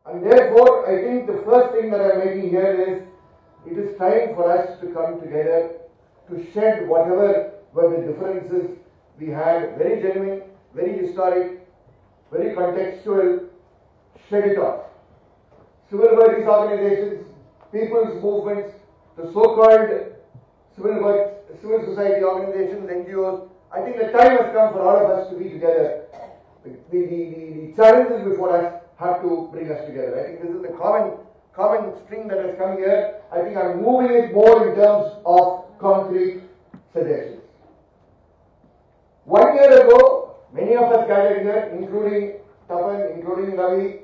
And therefore, I think the first thing that I am making here is, it is time for us to come together to shed whatever were the differences we had, very genuine, very historic, very contextual, shed it off. Civil liberties organizations, people's movements, the so-called civil society organizations, NGOs, I think the time has come for all of us to be together. The challenges before us have to bring us together. I think this is the common string that has come here. I think I'm moving it more in terms of concrete suggestions. 1 year ago, many of us gathered here, including Tiphagne, including Ravi,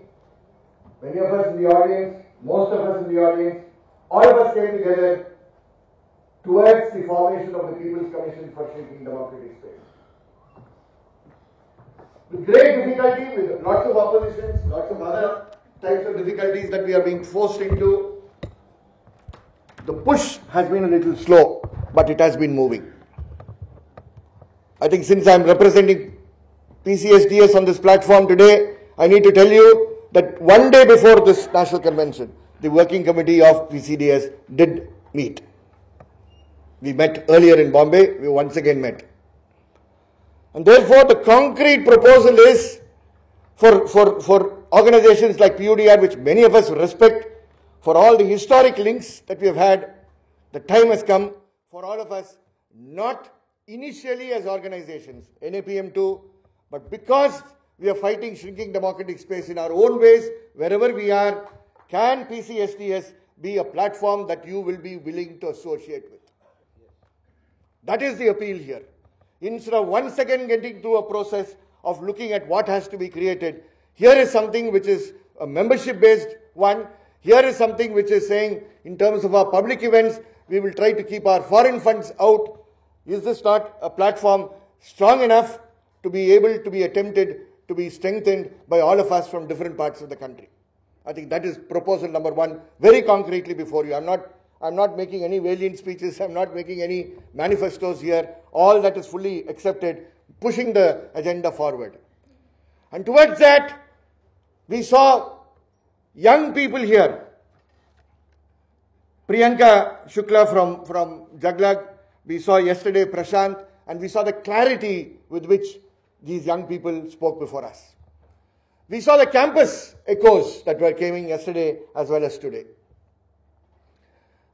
many of us in the audience, most of us in the audience, all of us came together towards the formation of the People's Commission for Shrinking Democratic Space. With great difficulty, with lots of oppositions, lots of other types of difficulties that we are being forced into, the push has been a little slow, but it has been moving. I think since I am representing PCSDS on this platform today, I need to tell you that 1 day before this national convention, the working committee of PCDS did meet. We met earlier in Bombay, we once again met. And therefore, the concrete proposal is for organizations like PUDR, which many of us respect, for all the historic links that we have had, the time has come for all of us, not initially as organizations, NAPM too, but because we are fighting shrinking democratic space in our own ways, wherever we are, can PCSDS be a platform that you will be willing to associate with? That is the appeal here. Instead of once again getting through a process of looking at what has to be created, here is something which is a membership-based one. Here is something which is saying, in terms of our public events, we will try to keep our foreign funds out. Is this not a platform strong enough to be able to be attempted to be strengthened by all of us from different parts of the country? I think that is proposal number one, very concretely before you. I'm not making any valiant speeches. I'm not making any manifestos here. All that is fully accepted, pushing the agenda forward. And towards that, we saw young people here. Priyanka Shukla from Jaglag. We saw yesterday Prashant, and we saw the clarity with which these young people spoke before us. We saw the campus echoes that were coming yesterday as well as today.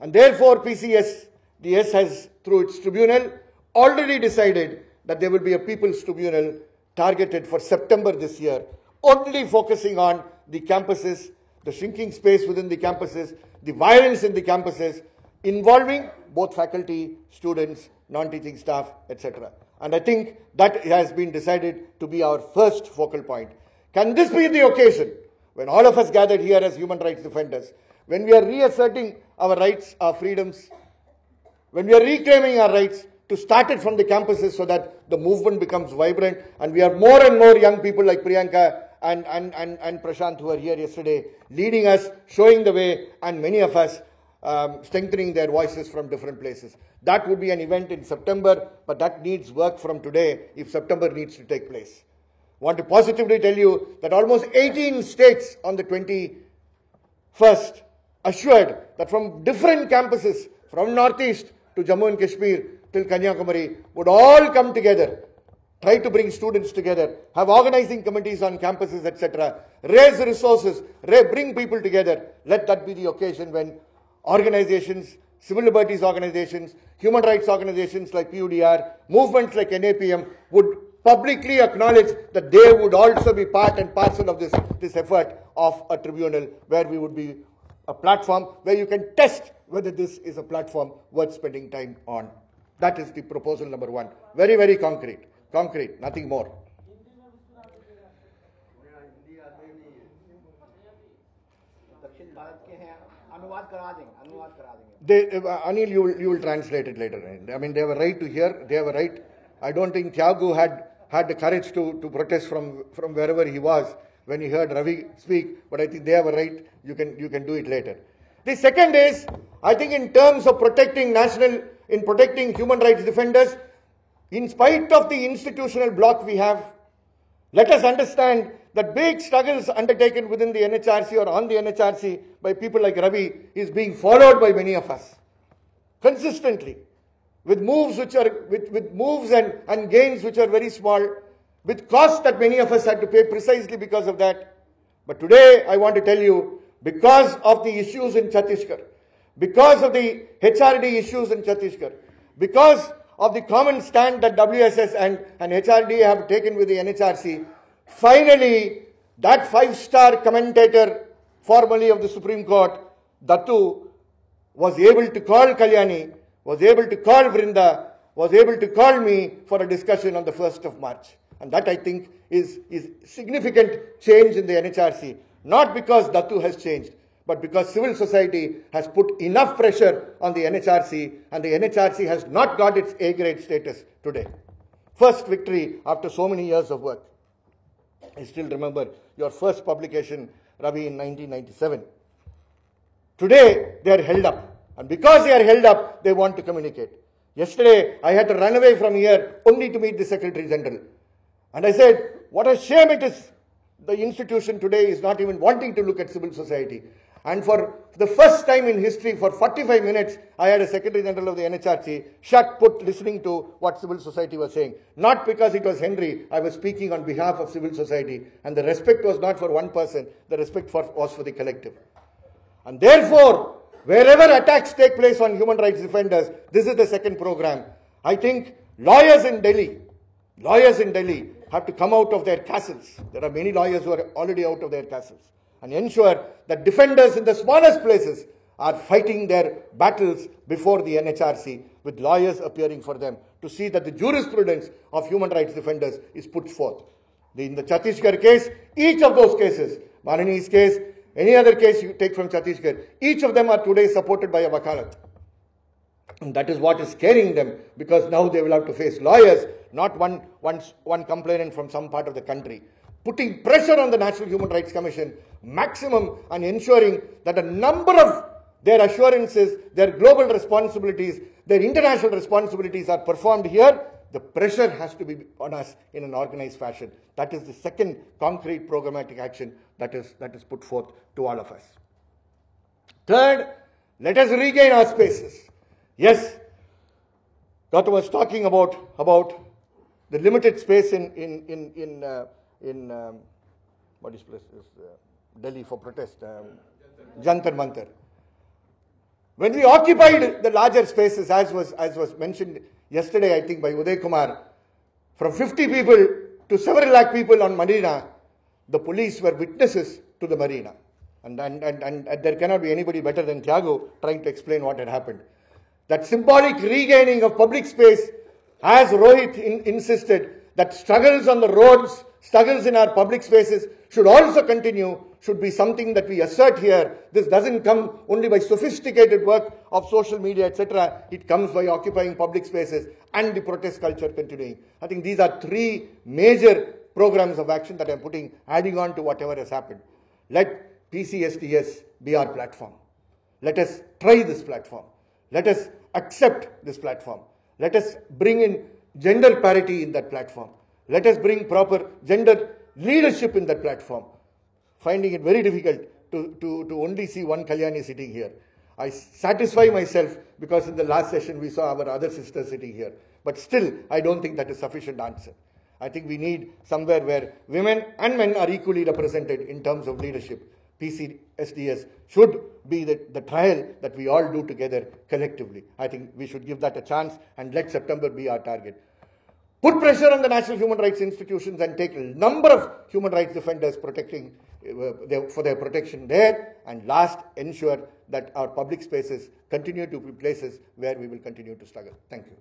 And therefore, PCSDS has, through its tribunal, already decided that there will be a people's tribunal targeted for September this year, only focusing on the campuses, the shrinking space within the campuses, the violence in the campuses, involving both faculty, students, non-teaching staff, etc. And I think that has been decided to be our first focal point. Can this be the occasion when all of us gathered here as human rights defenders, when we are reasserting our rights, our freedoms, when we are reclaiming our rights, to start it from the campuses so that the movement becomes vibrant, and we have more and more young people like Priyanka and Prashant who were here yesterday, leading us, showing the way, and many of us strengthening their voices from different places. That would be an event in September, but that needs work from today if September needs to take place. I want to positively tell you that almost 18 states on the 21st assured that from different campuses, from Northeast to Jammu and Kashmir till Kanyakumari, would all come together, try to bring students together, have organizing committees on campuses, etc., raise resources, bring people together. Let that be the occasion when organizations, civil liberties organizations, human rights organizations like PUDR, movements like NAPM would publicly acknowledge that they would also be part and parcel of this effort of a tribunal, where we would be a platform where you can test whether this is a platform worth spending time on. That is the proposal number one. Very, very concrete. Concrete, nothing more. Anil, you will translate it later. I mean, they have a right to hear. They have a right. I don't think Thiagu had the courage to protest from wherever he was when he heard Ravi speak, but I think they have a right. You can do it later. The second is, I think in terms of protecting human rights defenders, in spite of the institutional block we have, Let us understand that big struggles undertaken within the NHRC or on the NHRC by people like Ravi is being followed by many of us consistently, with moves which are with moves and gains which are very small, with costs that many of us had to pay precisely because of that. But today I want to tell you, because of the issues in Chhattisgarh, because of the HRD issues in Chhattisgarh, because of the common stand that WSS and HRD have taken with the NHRC, finally that 5-star commentator formerly of the Supreme Court, Dattu, was able to call Kalyani, was able to call Vrinda, was able to call me for a discussion on the 1st of March. And that, I think, is significant change in the NHRC, not because Dattu has changed, but because civil society has put enough pressure on the NHRC, and the NHRC has not got its A-grade status today. First victory after so many years of work. I still remember your first publication, Ravi, in 1997. Today, they are held up. And because they are held up, they want to communicate. Yesterday, I had to run away from here only to meet the Secretary General. And I said, what a shame it is. The institution today is not even wanting to look at civil society. And for the first time in history, for 45 minutes, I had a Secretary General of the NHRC shut put listening to what civil society was saying. Not because it was Henri, I was speaking on behalf of civil society. And the respect was not for one person, the respect was for the collective. And therefore, wherever attacks take place on human rights defenders, this is the second program. I think lawyers in Delhi have to come out of their castles. There are many lawyers who are already out of their castles, and ensure that defenders in the smallest places are fighting their battles before the NHRC, with lawyers appearing for them, to see that the jurisprudence of human rights defenders is put forth. In the Chhattisgarh case, each of those cases, Marani's case, any other case you take from Chhattisgarh, each of them are today supported by a wakalat. And that is what is scaring them, because now they will have to face lawyers, not one complainant from some part of the country, putting pressure on the National Human Rights Commission maximum, and ensuring that a number of their assurances, their global responsibilities, their international responsibilities are performed here. The pressure has to be on us in an organized fashion. That is the second concrete programmatic action that is put forth to all of us. Third, let us regain our spaces. Yes, Dr. was talking about the limited space in what is place is Delhi for protest, Jantar Mantar. When we occupied the larger spaces, as was mentioned yesterday, I think by Uday Kumar, from 50 people to several lakh people on Marina, the police were witnesses to the Marina. And there cannot be anybody better than Thiago trying to explain what had happened. That symbolic regaining of public space, as Rohit insisted, that struggles on the roads, struggles in our public spaces should also continue, should be something that we assert here. This doesn't come only by sophisticated work of social media, etc. It comes by occupying public spaces and the protest culture continuing. I think these are three major programs of action that I'm adding on to whatever has happened. Let PCSDS be our platform. Let us try this platform. Let us accept this platform. Let us bring in gender parity in that platform. Let us bring proper gender leadership in that platform. Finding it very difficult to only see one Kalyani sitting here. I satisfy myself because in the last session we saw our other sisters sitting here. But still, I don't think that is sufficient answer. I think we need somewhere where women and men are equally represented in terms of leadership. PCSDS should be the trial that we all do together collectively. I think we should give that a chance and let September be our target. Put pressure on the national human rights institutions and take a number of human rights defenders protecting for their protection there. And last, ensure that our public spaces continue to be places where we will continue to struggle. Thank you.